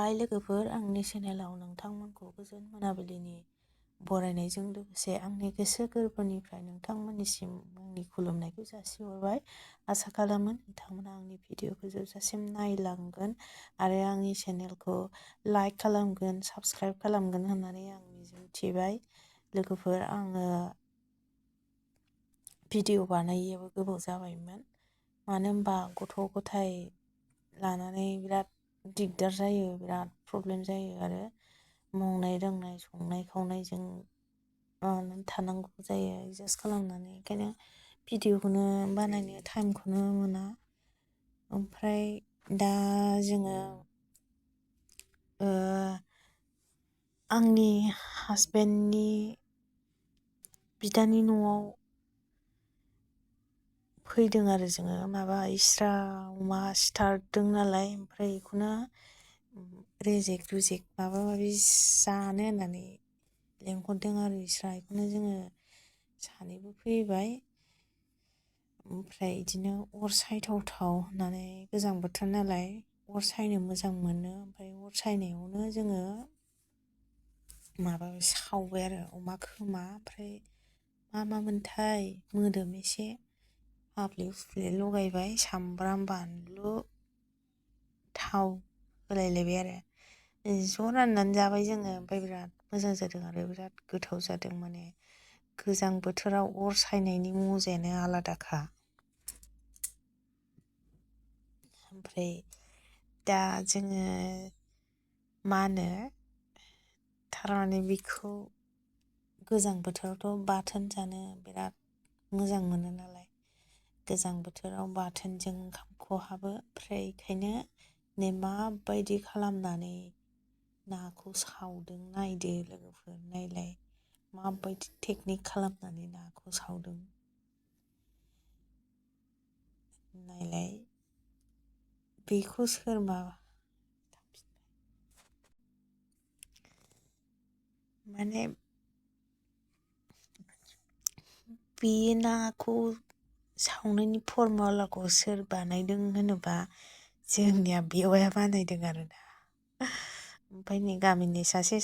हाय लोगोफोर, आंनि चेनेलाव नोंथांमोनखौ गोजोन मोनाबिलिनि बरायनायजों लोगोसे आंनि गोसो गोरबोनिफ्राय नोंथांमोननिसिम आंनि खुलुमनायखौ जासिहरबाय। आसा खालामो नोंथांमोना आंनि भिडिअखौ जोबजासिम नायलांगोन आरो आंनि चेनेलखौ लाइक खालामगोन, साबस्क्राइब खालामगोन होननानै आं मिजिंथिबाय। लोगोफोर, आङो भिडिअ बानायैयाबो गोबाव जाबायमोन। मानो होनबा गथ' गथाय लानानै बिराद दिगदार जायो, बिराद प्रब्लेम जायो आरो मावनाय दांनाय संनाय खावनायजों थानांगौ जायो एडजास्ट खालामनानै। ओंखायनो भिडिअखौनो बानायनो टाइमखौनो मोना। ओमफ्राय दा जोङो आंनि हासबेन्डनि बिदानि न'आव फैदों आरो जोङो। माबा इस्रा अमा सिथारदों नालाय, ओमफ्राय बेखौनो रेजेक रुजेक माबा माबि जानो होननानै लेंहरदों आरो इस्रा। बेखौनो जोङो सानैबो फैबाय। ओमफ्राय बिदिनो अर सायथावथाव होननानै, गोजां बोथोर नालाय अर सायनो मोजां मोनो। ओमफ्राय अर सायनायावनो जोङो माबा सावबाय आरो अमा खोमा, ओमफ्राय मा मोनथाय मोदोम एसे हाफ्ले हुफ्ले लगायबाय, सामब्राम बानलु थाव होलायलायबाय आरो ज' राननानै जाबाय जोङो। ओमफ्राय बिराद मोजां जादों आरो बिराद गोथाव जादों। माने गोजां बोथोराव अर सायनायनि मजायानो आलादाखा। ओमफ्राय दा जोङो मा होनो, थारमाने बेखौ गोजां बोथोरावथ' बाथोन जानो बिराद मोजां मोनो नालाय, गोजां बोथोराव बाथोनजों ओंखाम खहाबो। ओमफ्राय बेखायनो माबायदि खालामनानै नाखौ सावदों नायदो लोगोफोर, नायलाय माबायदि टेकनिक खालामनानै नाखौ सावदों नायलाय। बेखौ सोर माने बे नाखौ सावनायनि फरमुलाखौ सोर बानायदों होनोबा जोंनिया बेवाइया बानायदों आरोना। ओमफ्राय नै गामिनि सासे